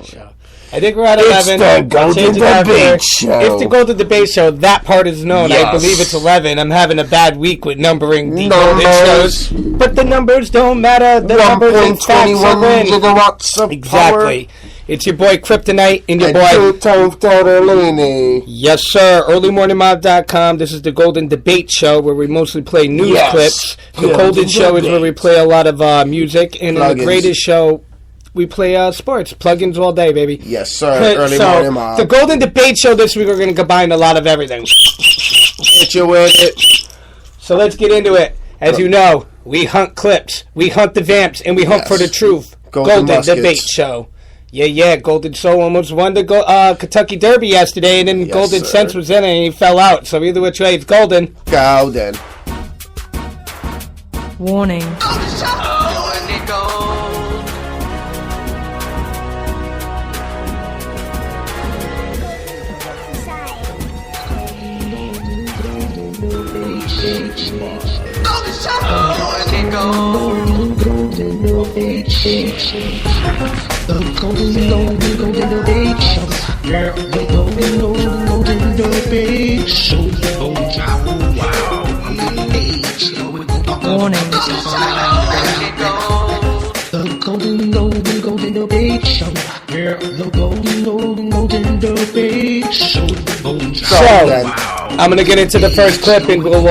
Show. I think we're at 11. It's the Golden Debate Show. It's the Golden Debate Show. That part is known. Yes. I believe it's 11. I'm having a bad week with numbering the Golden shows. But the numbers don't matter. The numbers in fact win. Gigawatts of exactly. Power. It's your boy Kryptonite and your boy Tortellini. Yes, sir. EarlyMorningMob.com. This is the Golden Debate Show where we mostly play news clips. The Golden Show is where we play a lot of music. And in the Greatest Show, we play sports. Plugins all day, baby. Yes, sir. Early Morning Mob. The Golden Debate Show this week, we're going to combine a lot of everything. Hit you with it. So let's get into it. As you know, we hunt clips, we hunt the vamps, and we hunt for the truth. Golden Debate Show. Yeah. Golden Soul almost won the Kentucky Derby yesterday, and then Golden Sense was in it, and he fell out. So either which way, it's Golden. Golden. Warning. The Golden Debate Show. Yeah, the Golden Debate Show. Oh, wow. Warning. The Golden Debate Show. Yeah, the Golden Debate Show. So, I'm going to get into the first clip and we'll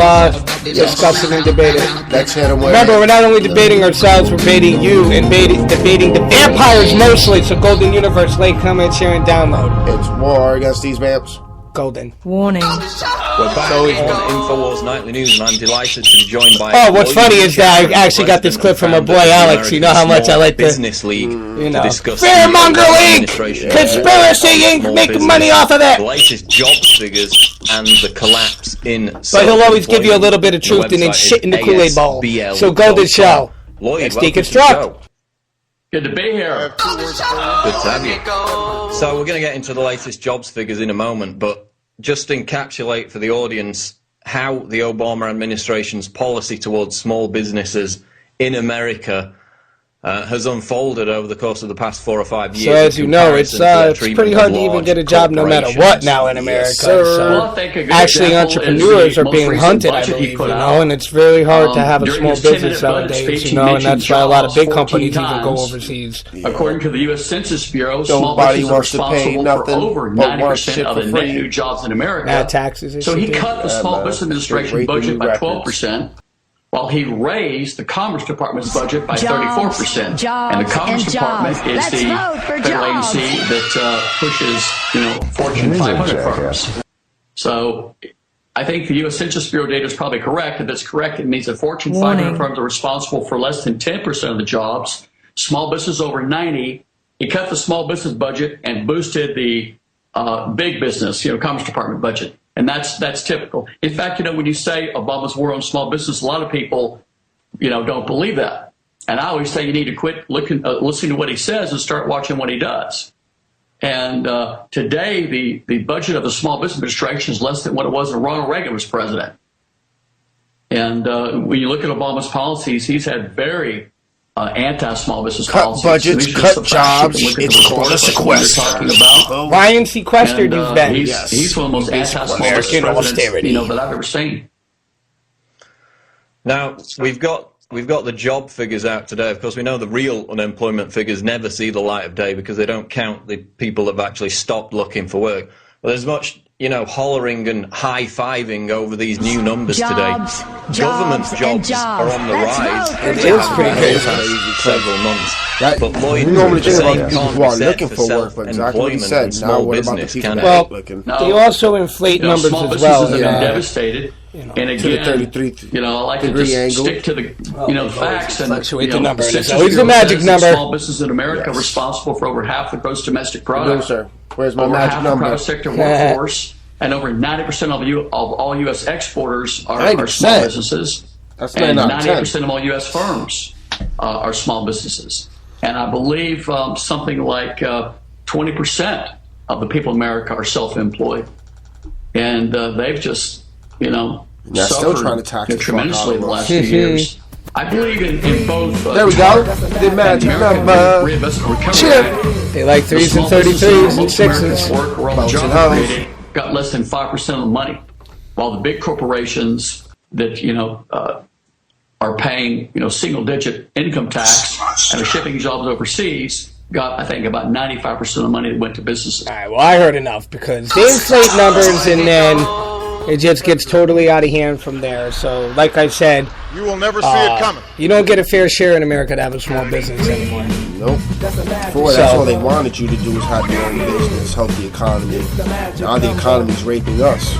discuss it and debate it. Let's hit 'em with Remember, we're not only debating ourselves, we're debating you and debating the vampires mostly. So, Golden Universe, like, comment, share, and download. It's war against these vamps. Golden. Warning. We're back on InfoWars Nightly News, and I'm delighted to be joined by... Oh, what's funny is that I actually got this clip from our boy Alex. You know how much I like Business League to discuss... Fearmonger League! Conspiracy Inc. Making money off of that! The latest jobs figures and the collapse in... But he'll always give you a little bit of truth and then shit in the Kool-Aid bowl. So Golden Show. Let's deconstruct. Good to be here. Good to have you. So we're going to get into the latest jobs figures in a moment, but just encapsulate for the audience how the Obama administration's policy towards small businesses in America has unfolded over the course of the past 4 or 5 years. So as you know, it's pretty hard to even get a job no matter what now in America. So actually entrepreneurs are being hunted, I believe, and it's very hard to have a small business nowadays, and that's why a lot of big companies even go overseas. According to the U.S. Census Bureau, small businesses are responsible for over 90% of the net new jobs in America. Taxes. So he cut the Small Business Administration budget by 12%. While he raised the Commerce Department's budget by 34%. And the Commerce Department is the federal agency that pushes, Fortune 500 firms. So I think the U.S. Census Bureau data is probably correct. If it's correct, it means that Fortune 500 firms are responsible for less than 10% of the jobs. Small business over 90. He cut the small business budget and boosted the big business, Commerce Department budget. And that's typical. In fact, when you say Obama's war on small business, a lot of people, don't believe that. And I always say you need to quit listening to what he says and start watching what he does. And today, the budget of the Small Business Administration is less than what it was when Ronald Reagan was president. And when you look at Obama's policies, he's had very anti-small business policies. Cut budgets, cut jobs. It's called a sequester. Ryan sequestered these bad. He's one of the most anti-small business presidents that I've ever seen. Now we've got the job figures out today. Of course, we know the real unemployment figures never see the light of day because they don't count the people that have actually stopped looking for work. But there's much hollering and high-fiving over these new numbers today. Government jobs are on the rise. It is pretty crazy. Several months. But Lloyd, we normally think about can't people who are looking for work, but exactly what he said. Now what about the people that ain't looking? They also inflate numbers as well. Small businesses have been devastated. And again, I like to just stick to the facts and the number. It's always the magic number. Small businesses in America are responsible for over half the gross domestic product. No, sir. Where's my over magic half number? The private sector workforce, and over 90% of all U.S. exporters are small businesses. That's and 98% of all U.S. firms are small businesses. And I believe something like 20% of the people in America are self-employed, and they've just suffered still trying to tax tremendously in the last few years. I believe in both. There we go. The magic number. They like 3s and 33s and 6s. Got less than 5% of the money, while the big corporations that are paying single-digit income tax and are shipping jobs overseas got, I think, about 95% of the money that went to businesses. All right. Well, I heard enough because they inflate numbers and then it just gets totally out of hand from there. So, like I said, you will never see it coming. You don't get a fair share in America to have a small business anymore. Nope. Before, that's all they wanted you to do was have your own business, help the economy. Now the economy's raping us.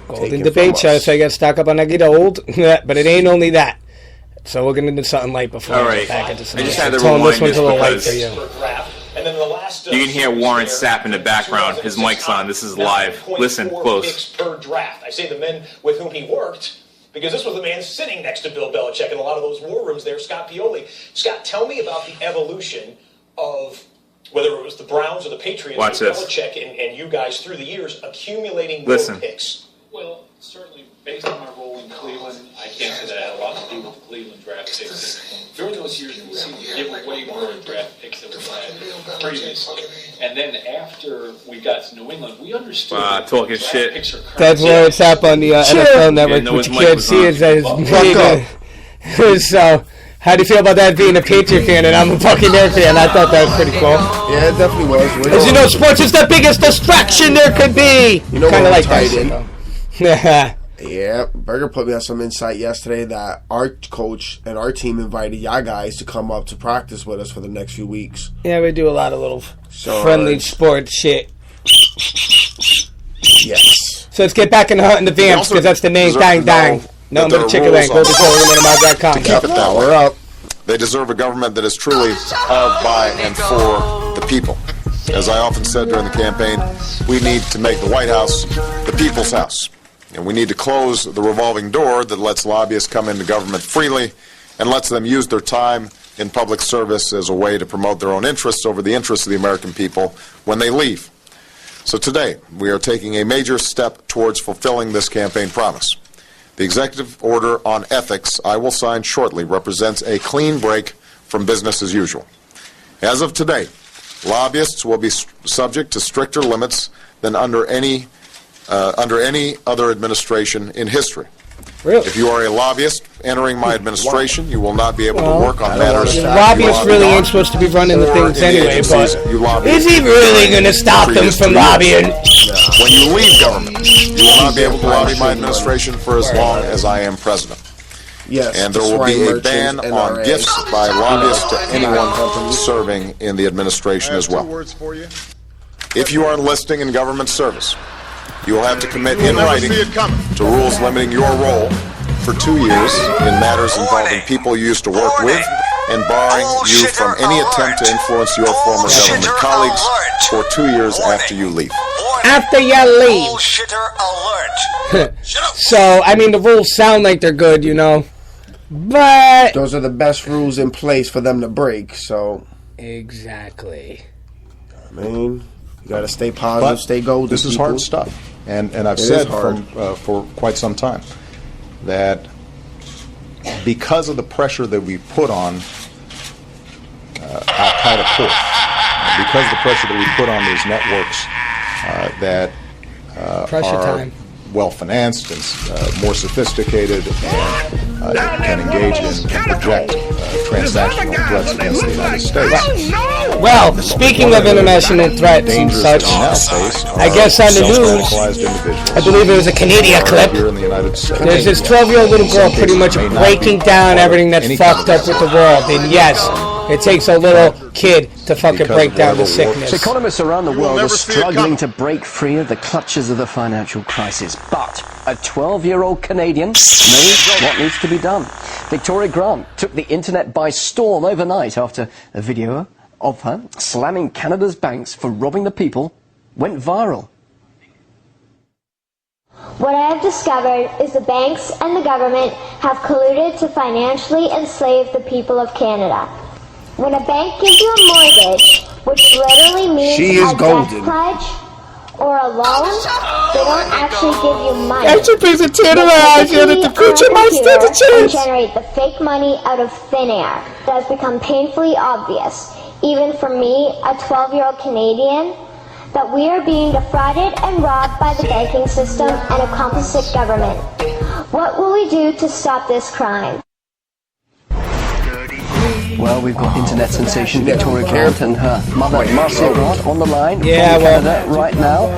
Golden Debate Show, so I got to stock up on that get old. But it ain't only that. So we're going to do something light before we get back into some. I just had to rewind this one's a little light for you. You can hear Warren Sapp in the background. His mic's on. This is live. Listen close. Per draft. I say the men with whom he worked, because this was the man sitting next to Bill Belichick in a lot of those war rooms there, Scott Pioli. Scott, tell me about the evolution of whether it was the Browns or the Patriots, Watch with this. Belichick and you guys through the years accumulating more picks. Well, certainly based on my role in Cleveland, I can't say that I had a lot to do with the Cleveland draft picks. During those years, we seemed to give away more draft picks than we had previously. And then after we got to New England, we understood that talking shit. picks are That's where it's up on the NFL Network, which you can't see is that it's so. How do you feel about that being a Patriot fan and I'm a Buccaneer fan? I thought that was pretty cool. Yeah, it definitely was. As you know, sports is the biggest distraction there could be. You know, kind of like tied in. Yeah. Yeah, Berger put me on some insight yesterday that our coach and our team invited y'all guys to come up to practice with us for the next few weeks. Yeah, we do a lot of little friendly sports shit. Yes. So let's get back in hunting the Vamps because that's the main dang. Nothing but a chicken wing. GoldenSoul.com. To keep it that way. We're up. They deserve a government that is truly of, by, and for the people. As I often said during the campaign, we need to make the White House the people's house. And we need to close the revolving door that lets lobbyists come into government freely and lets them use their time in public service as a way to promote their own interests over the interests of the American people when they leave. So today, we are taking a major step towards fulfilling this campaign promise. The executive order on ethics I will sign shortly represents a clean break from business as usual. As of today, lobbyists will be subject to stricter limits than under any other administration in history. Really? If you are a lobbyist entering my administration, you will not be able to work on matters. Lobbyists really ain't supposed to be running the things anyway, but is he really going to stop them from lobbying? When you leave government, you will not be able to lobby my administration for as long as I am president. Yes, and there will be a ban on gifts by lobbyists to anyone serving in the administration as well. If you are enlisting in government service, you will have to commit in writing to rules limiting your role for 2 years in matters involving people you used to work with and barring you from any attempt to influence your former government colleagues for 2 years after you leave. After you leave. So, I mean, the rules sound like they're good, you know, but those are the best rules in place for them to break, so. Exactly. I mean, you got to stay positive, stay golden. This is hard stuff. And I've said for quite some time that because of the pressure that we put on Al-Qaeda Corp, because of the pressure that we put on these networks that are well-financed and more sophisticated and can engage in and project transnational threats against the United States. Well, speaking of international threats and such, I guess on the news, I believe it was a Canadian clip, there's this 12-year-old little girl pretty much breaking down everything that's fucked up with the world. And yes, it takes a little kid to fucking break down the sickness. Economists around the world are struggling to break free of the clutches of the financial crisis. But a 12-year-old Canadian knows what needs to be done. Victoria Grant took the internet by storm overnight after a video of her slamming Canada's banks for robbing the people went viral. What I have discovered is the banks and the government have colluded to financially enslave the people of Canada. When a bank gives you a mortgage, which literally means a death pledge, or a loan, they don't actually give you money. Actually brings a tear to my eyes here that the future might stand a and chance. Generate the fake money out of thin air. That has become painfully obvious, even for me, a 12-year-old Canadian, that we are being defrauded and robbed by the banking system and a complicit government. What will we do to stop this crime? Well, we've got internet sensation Victoria Grant and her mother Marcia Grant on the line from Canada right now.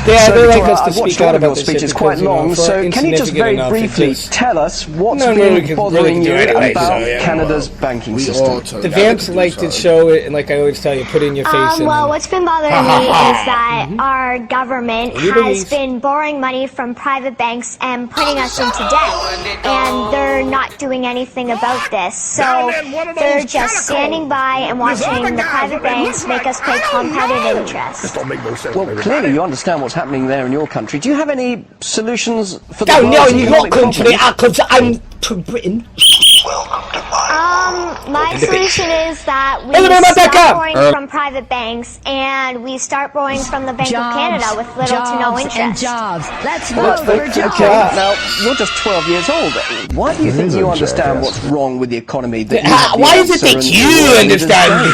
Yeah, so, they like Victoria, us to I've speak watched out one of about your this speeches shit quite because, long, so can you just very briefly tell us what's been bothering you about Canada's banking system? The Vamps like to show it, and like I always tell you, put it in your face. Well, what's been bothering me is that our government has been borrowing money from private banks and putting us into debt, and they're not doing anything about this. So they're just standing by and watching the private banks make us pay compounded interest. Well, clearly you understand what's happening there in your country. Do you have any solutions for the no, world's in your economic country, problems? I'm from Britain. My solution is that we stop borrowing from private banks and we start borrowing from the Bank of Canada with little to no interest. Let's vote for jobs. Now, you're just 12 years old. Why do you think you understand what's wrong with the economy? Why is it that you understand?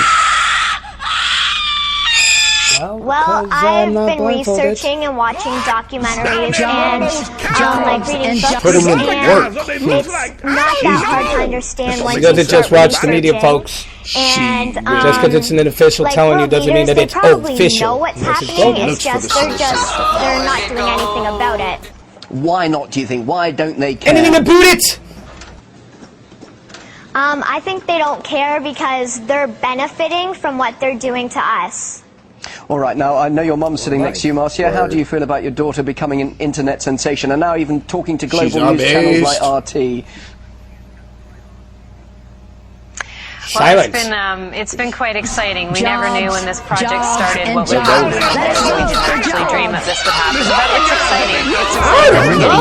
Well, I've been researching and watching documentaries and like reading books, and it's not that hard to understand once Because you it just start watch the media, researching. folks. And just because it's an official like telling you doesn't mean that they it's probably official. know what's happening. It's just they're not doing anything about it. Why not, do you think? Why don't they care? Anything about it? I think they don't care because they're benefiting from what they're doing to us. All right, now, I know your mum's sitting next to you, Marcia. How do you feel about your daughter becoming an internet sensation and now even talking to global news channels like RT? Well, it's been quite exciting. We never knew when this project started what would happen. We didn't actually dream that this would happen, but it's exciting. It's exciting that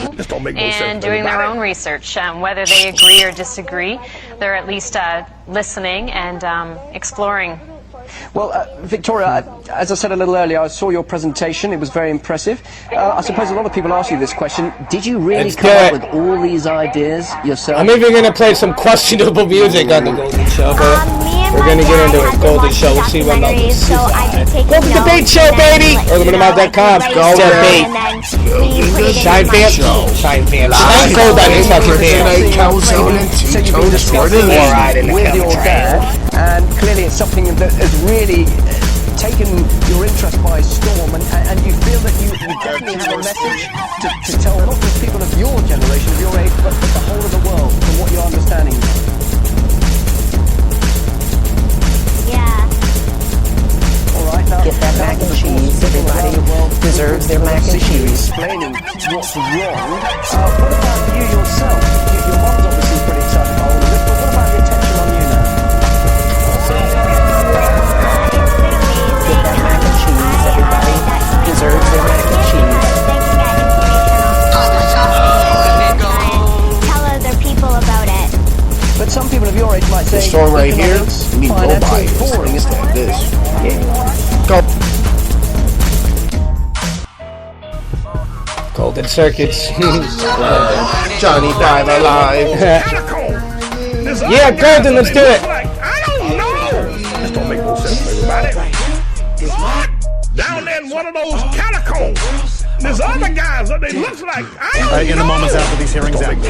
people talking and doing their own research. Whether they agree or disagree, they're at least listening and exploring. Well, Victoria, as I said a little earlier, I saw your presentation. It was very impressive. I suppose a lot of people ask you this question. Did you really come up with all these ideas yourself? I'm even going to play some questionable music on the Golden Show, but we're going to get into it. Golden Show, we'll see what else. Golden Debate Show, baby! GoldenDebateShow.com. Go debate. Shine Vamp. Shine Vamp. Shine Gold on his fucking Vamp. So you've been discussing with your dad, and clearly it's something that has really taken your interest by storm, and you feel that you definitely have a message to tell not just people of your generation, of your age, but the whole of the world, from what you're understanding. Yeah. All right, now get that mac and cheese. Everybody deserves their mac and cheese. Explaining what's wrong. What about you yourself? Your mum's obviously pretty excited about all of this, but what about the attention on you now? Deserves their mac and cheese. Tell other people about it. But some people of your age might say, this song right here, you need to go buy it. Boring instead of this. Go. Golden Circuits. Johnny Five Alive. Yeah, Golden, let's do it. I don't know. This don't make no sense to everybody. Down there in one of those catacombs, there's other guys that they look like. In the moments after these hearings end.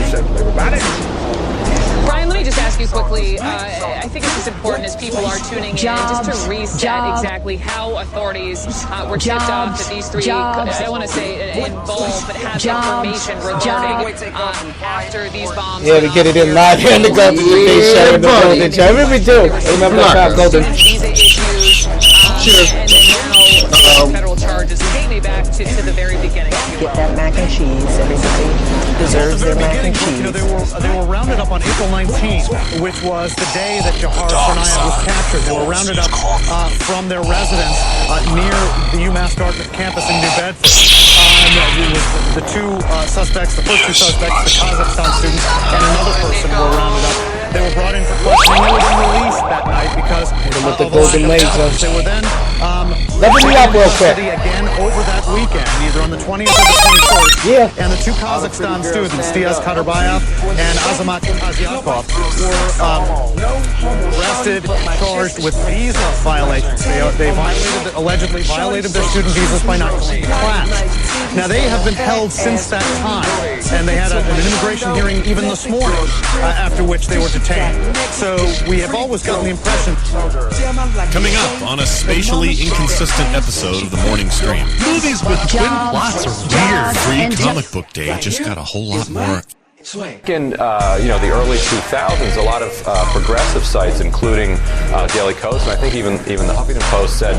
Brian, let me just ask you quickly. I think it's as important as people are tuning in, just to reset exactly how authorities were tipped off that these three, I don't want to say involved, but have information regarding after these bombs. Yeah, we get it in live here in the Golden Debate Show in the Golden Show. I mean, we do. Remember that, Golden. Visa issues, and then now federal charges. Take me back to the very beginning. Get that mac and cheese. Everybody deserves their mac and cheese. You know, they were rounded up on April 19th, which was the day that Jahar Tsarnaev was captured. They were rounded up from their residence near the UMass Dartmouth campus in New Bedford. The two suspects, the first two suspects, the Kazakhstan students, and another person were rounded up. They were brought in for questioning. They were then released that night because with the golden laser. They were then let me up real quick. Again over that weekend, either on the 20th or the 21st. And the two Kazakhstan students, Diaz Kadarbayev and Azamat Azyakov, were arrested, charged with visa violations. They allegedly violated their student visas by not going to class. Now, they have been held since that time, and they had an immigration hearing even this morning, after which they were detained. So we have always gotten the impression. Coming up on a spatially inconsistent episode of the morning stream. Movies with twin plots are weird. Free Comic Book Day just got a whole lot more. In the early 2000s, a lot of progressive sites, including Daily Kos, and I think even the Huffington Post said,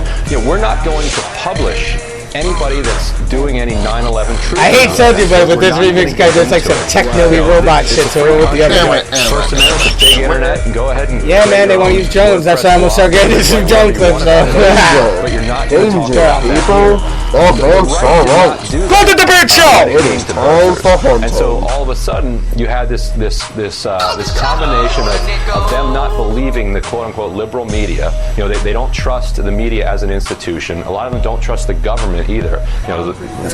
we're not going to publish anybody that's doing any 9/11 truth. I hate Soldier Boy, but this remix guy does like some technically robot shit, so we're with the other guy. First Amendment, big internet, and go ahead and... Yeah, man, they want to use drones. That's why I'm going to start getting some drone clips, though. But you're not going to talk people. Go to the Debate Show! It is time for home. And so all of a sudden, you had this combination of them not believing the quote-unquote liberal media. They don't trust the media as an institution. A lot of them don't trust the government either.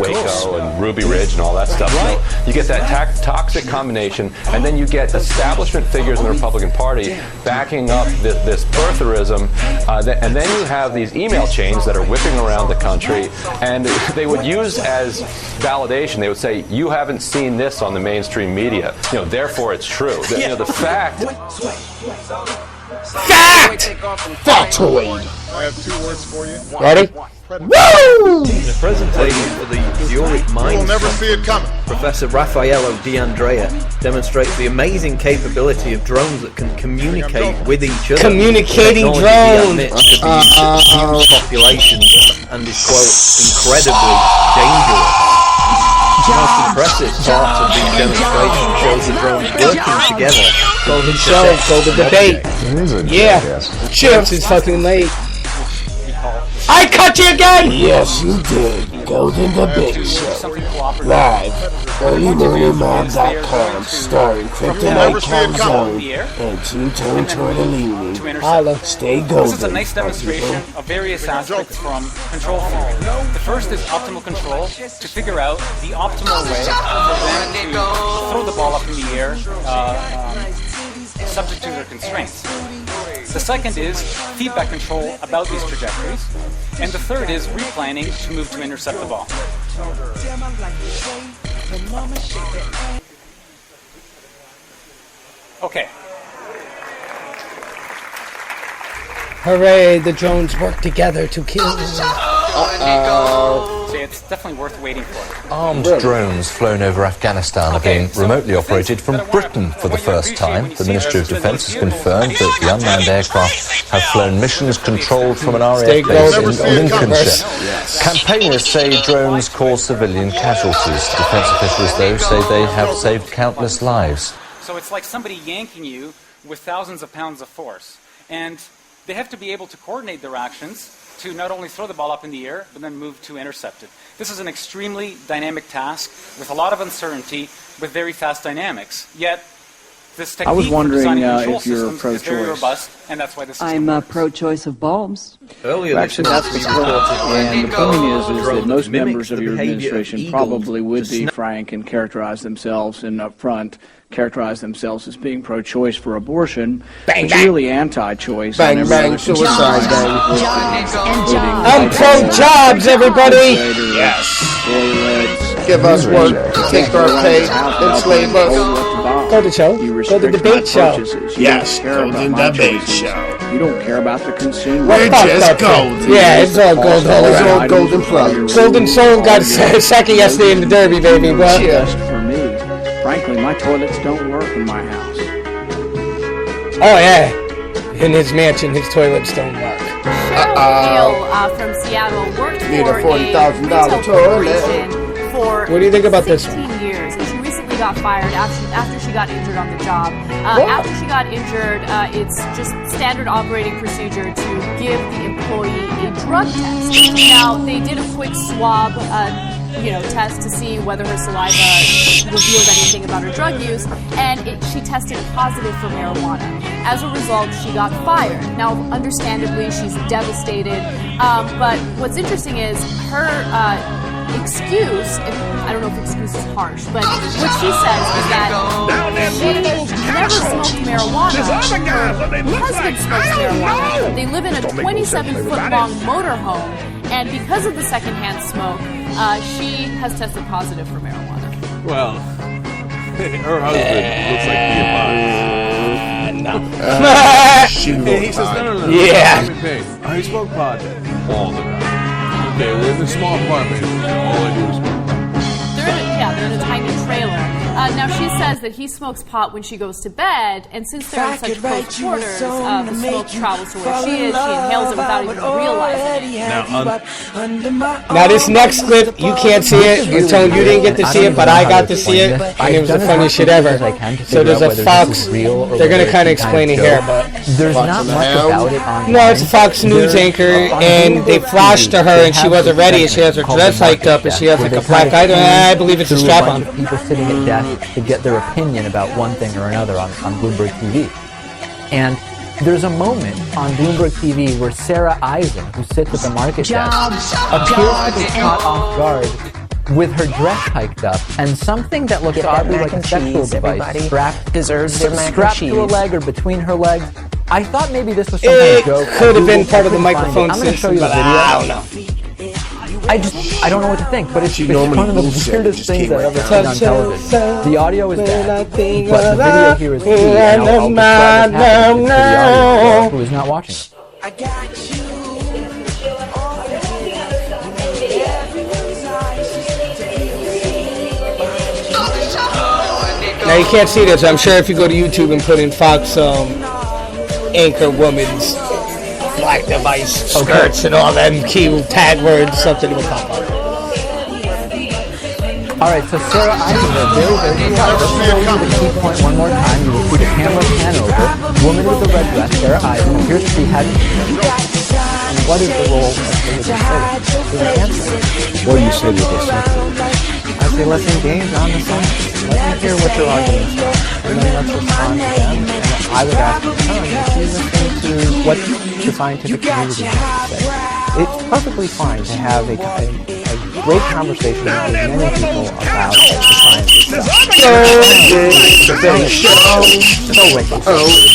Waco and Ruby Ridge and all that stuff. Right. So you get that toxic combination, and then you get establishment figures in the Republican Party backing up this birtherism, and then you have these email chains that are whipping around the country, and they would use as validation. They would say, "You haven't seen this on the mainstream media, therefore it's true." The fact. Factoid. I have 2 words for you. Ready? Woo! The presentation for the Zurich Mind You'll never see it coming. Professor Raffaello D'Andrea demonstrates the amazing capability of drones that can communicate with each other. Communicating drones! Could be used to huge populations and is, quote, incredibly dangerous. The most impressive part of these demonstrations shows the drones working together. Golden Show, Golden Debate. Yeah, Chips is fucking late. I cut you again! Yes, you did. Golden Debate Show. Live. EarlyMorningMob.com. Starring Kryptonite Calzone and Two-Tone Tortellini. Holla. Stay golden. This is a nice demonstration of various aspects from control theory. The first is optimal control, to figure out the optimal way for them to throw the ball up in the air, subject to their constraints. The second is feedback control about these trajectories. And the third is replanning to move to intercept the ball. Okay. Hooray, the drones work together to kill. Uh-oh. So it's definitely worth waiting for. Armed drones flown over Afghanistan are being remotely operated from Britain for the first time. The Ministry of Defence has confirmed that the unmanned aircraft have flown missions controlled from an RAF base in Lincolnshire. Campaigners say drones cause civilian casualties. Defence officials, though, say they have saved countless lives. So it's like somebody yanking you with thousands of pounds of force. And they have to be able to coordinate their actions to not only throw the ball up in the air, but then move to intercept it. This is an extremely dynamic task with a lot of uncertainty, with very fast dynamics. Yet, this technique for designing control systems is very robust, and that's why this is I'm pro-choice of bombs. Earlier actually, that's the point. And the point is that most members of your administration probably would be frank and characterize themselves and up front characterize themselves as being pro-choice for abortion, but really anti-choice. Bang, bang, suicide, I'm pro-jobs, everybody! Yes. Give us work, take our pay, enslave us. Go to show. Go to debate show. Yes, Golden Debate Show. You don't care about the consumer. We're just golden. Yeah, it's all gold. It's all golden plugs. GoldenSoul got second yesterday in the Derby, baby. But just for me. Frankly, my toilets don't work in my house. Oh, yeah. In his mansion, his toilets don't work. From Seattle worked Need for a $40,000 toilet. For what do you think about this one? 16 years, and she recently got fired after she got injured on the job. After she got injured, it's just standard operating procedure to give the employee a drug test. Now, they did a quick swab test to see whether her saliva revealed anything about her drug use, and she tested positive for marijuana. As a result, she got fired. Now, understandably, she's devastated, but what's interesting is her excuse, I don't know if excuse is harsh, but what she says is that she never smoked marijuana. Her husband smokes marijuana. They live in a 27-foot-long motorhome, and because of the secondhand smoke, she has tested positive for marijuana. Well, her husband looks like he no. He says, no. Yeah. I smoke pot all the time. Okay, we live in a small apartment, and all I do is smoke pot. They're in a tiny trailer. Now, she says that he smokes pot when she goes to bed, and since they're in such close quarters, the smoke travels to where she is. She inhales it without even realizing it. Now, this next clip, you can't see it. And Tone, you didn't get to see it, but I got to see it, and it was the funniest shit ever. So there's a Fox. They're going to kind of explain it here, but there's not much about it online. No, it's a Fox News anchor, and they flashed to her, and she wasn't ready, and she has her dress hiked up, and she has like a black item. I believe it's a strap-on. People sitting at desks to get their opinion about one thing or another on Bloomberg TV. And there's a moment on Bloomberg TV where Sarah Eisen, who sits at the market desk, appears to be caught off guard with her dress hiked up and something that looks oddly like a sexual device strapped to a leg or between her legs. I thought maybe this was some kind of joke. It could have been part of the microphone system. I'm going to show you the video. I don't know. I don't know what to think, but it's one of the weirdest things I've ever seen on television. The audio is bad, but the video here is key, and I'll describe what's happening to the audience who is not watching. Now you can't see this. I'm sure if you go to YouTube and put in Fox anchor woman's black device skirts and all them key tag words, something will pop up. Alright, so Sarah Eisen, very, very good. Let's show you the key point one more time. You will see the camera pan over. Woman with the red dress, Sarah Eisen, appears to be having. And what is the role of the answer? What do you say to this? I say let's engage on the science. Let me hear what your arguments are. And then let's respond to them. And I would ask her, is she listening to what the scientific community has to say? It's perfectly fine to have a great conversation with many people about the science itself.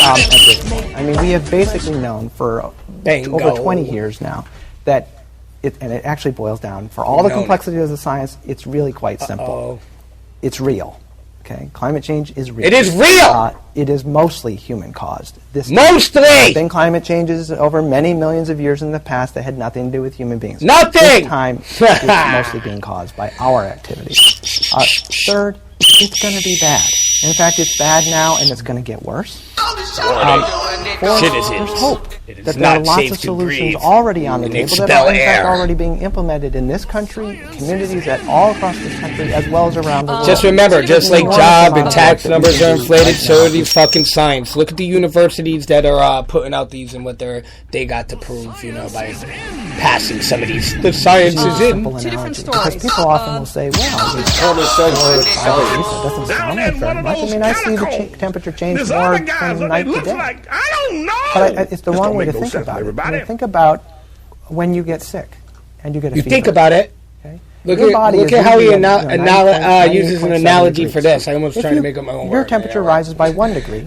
At this point. I mean, we have basically known for over 20 years now that and it actually boils down, for all the complexity of the science, it's really quite simple. It's real. Okay, climate change is real. It is real. It is mostly human-caused. Mostly. There have been climate changes over many millions of years in the past that had nothing to do with human beings. Nothing. This time, it's mostly being caused by our activities. Third, it's going to be bad. In fact, it's bad now, and it's going to get worse. Fourth, there's hope that there are lots of solutions already on the table that are, in fact, already being implemented in this country, communities all across this country, as well as around the world. Just remember, just like job and tax numbers are inflated, so are these fucking science. Look at the universities that are putting out these and what they got to prove, by passing some of these. The science is in. Two different stories. Because people often will say, well, that doesn't sound like very much. I mean, I see the temperature change more from night to day. I don't know. But it's the wrong way to think about it. I mean, think about when you get sick and you get a fever. You think about it. Okay? Look at how he uses an analogy for this. I almost trying to make up my own word. Your temperature rises by 1 degree.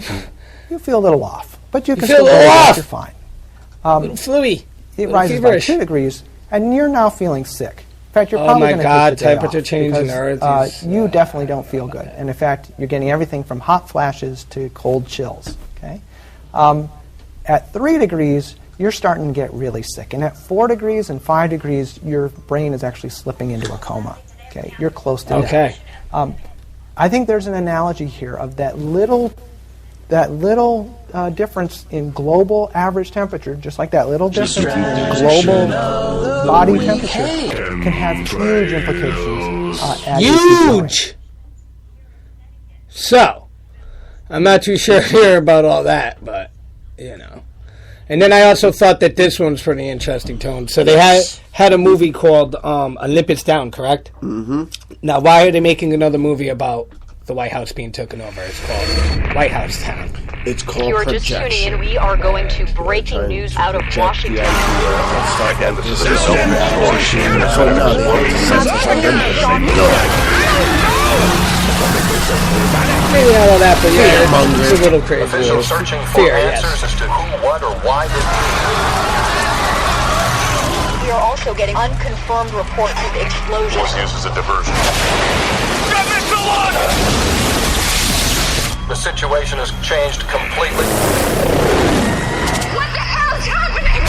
You feel a little off, but you can feel still a little off. You're fine. Little fluey. It rises by 2 degrees, and you're now feeling sick. In fact, you're probably going to take the day temperature off change in the earth. You definitely don't feel good, and in fact, you're getting everything from hot flashes to cold chills. Okay, at 3 degrees, you're starting to get really sick, and at 4 degrees and 5 degrees, your brain is actually slipping into a coma. Okay, you're close to death. I think there's an analogy here of that little difference in global average temperature, just like that little difference in global body temperature can have huge implications. Huge! So, I'm not too sure here about all that, but, And then I also thought that this one's pretty interesting, Tone. So they had a movie called Olympus Down, correct? Mm-hmm. Now, why are they making another movie about the White House being taken over? It's called White House Town. It's called If you are just tuning in, we are going to breaking news out of Washington. Maybe not all that, but yeah, it's a little crazy. Officials searching for answers as to who, what, or why this. We are also getting unconfirmed reports of explosions. Was used as a diversion. The situation has changed completely. What the hell is happening?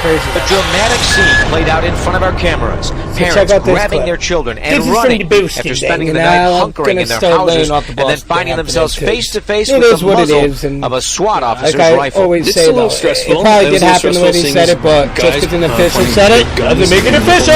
Crazy. A dramatic scene played out in front of our cameras. Parents grabbing their children and running after spending the night hunkering in their houses and then finding themselves face to face with the muzzle of a SWAT officer's rifle. It's a little stressful. It probably did happen when he said it, but just because an official said it doesn't make it official.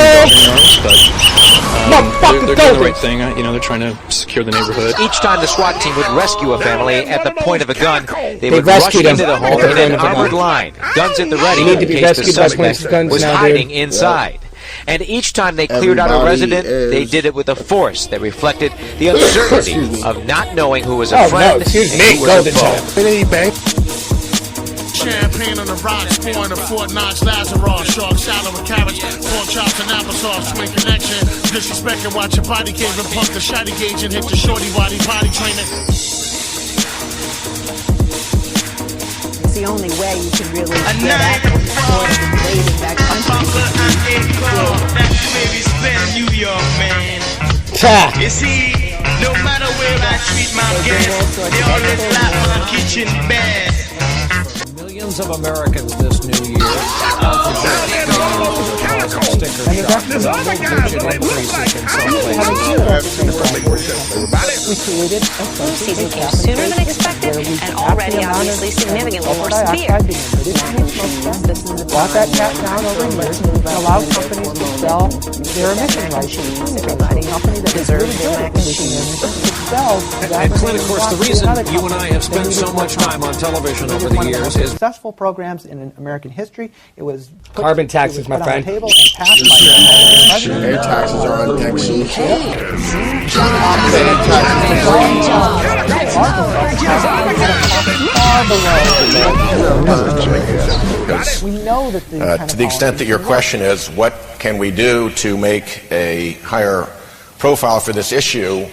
They're doing the right thing. They're trying to secure the neighborhood. Each time the SWAT team would rescue a family at the point of a gun, they would rush into the home in an armored line, guns at the ready in case the suspect was hiding inside. And each time they cleared out a resident, they did it with a force that reflected the uncertainty of not knowing who was a friend and who was a foe. Champagne on the rocks, pouring a Fort Knox Lazarus, shark salad with carrots, pork chops and applesauce, twin connection, disrespecting, watch your body cave and pump the shotty gauge and hit the shorty body training. It's the only way you can really get at the support of invading that country. New York, man. You see, no matter where I treat my guests, they always like my kitchen best. Millions of Americans this new year stickers Season came sooner than expected and already obviously significantly more severe. Brought that cap down over years and allowed companies to sell their emission rights. Everybody company that deserves their machine itself. And Clint, of course, the reason you and I have spent so much time on television over the years is successful programs in American history. It was carbon taxes, my friend. Table and passed by air taxes are on deck soon. We know that to the extent that your question is, what can we do to make a higher profile for this issue,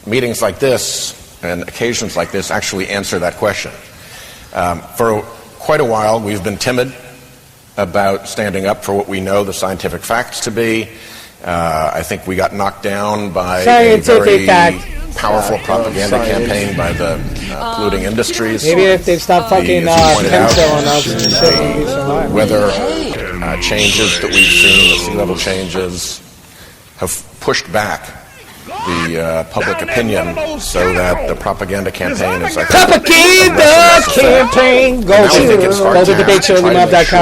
meetings like this and occasions like this actually answer that question. For quite a while, we've been timid about standing up for what we know the scientific facts to be. I think we got knocked down by a very powerful propaganda campaign by the polluting industries. Maybe if they stop fucking chemtrail on us, weather changes that we've seen, the sea level changes, have pushed back the public opinion so that the propaganda campaign is like propaganda campaign. GoldenDebateShow10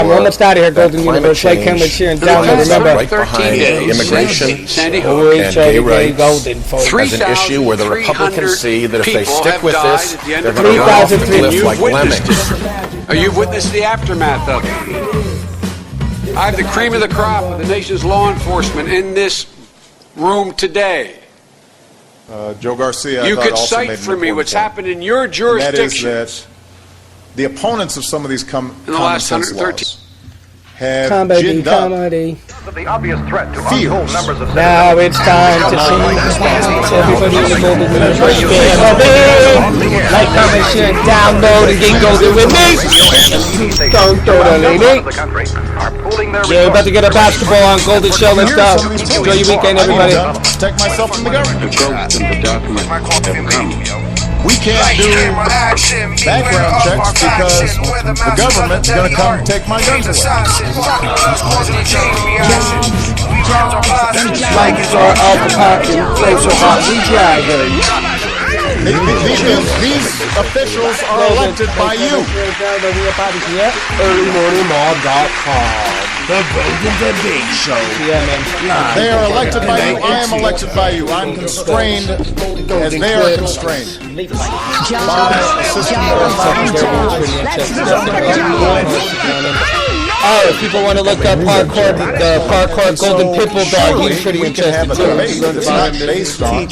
We're almost out of here. Golden Universe. Like, comment, share, and download. Remember, right behind immigration and gay rights as an issue where the Republicans see that if they stick with this, they're going to run off the cliff like lemmings. You've witnessed the aftermath of it. I have the cream of the crop of the nation's law enforcement in this room today. Joe Garcia, you could cite for me what's happened in your jurisdiction. That is that the opponents of some of these in the last 113 have comedy. The obvious threat to untold numbers of now it's time to see everybody in the Golden Universe. Like, comment, share, and download, and get golden with me. Don't throw the lady. We're about to get a basketball on Golden Show. Let's go. Enjoy your weekend, everybody. Protect myself from the government. We can't do background checks because the government's going to come and take my guns away. Like it's our alpha pocket, place of hot, we driving. These officials are elected by you. EarlyMorningMall.com. The Golden Debate Show. Yeah, man. They are elected by you. I am elected by you. I'm constrained as they are constrained. Oh, if people want to look up the parkour golden pit bull dog, he's pretty interesting too. It's not based on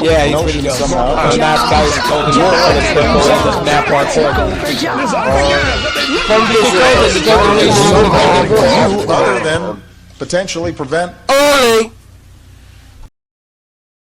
yeah, he's pretty good. The mask guy is golden pit bull and the snap parkour. Other than potentially prevent Early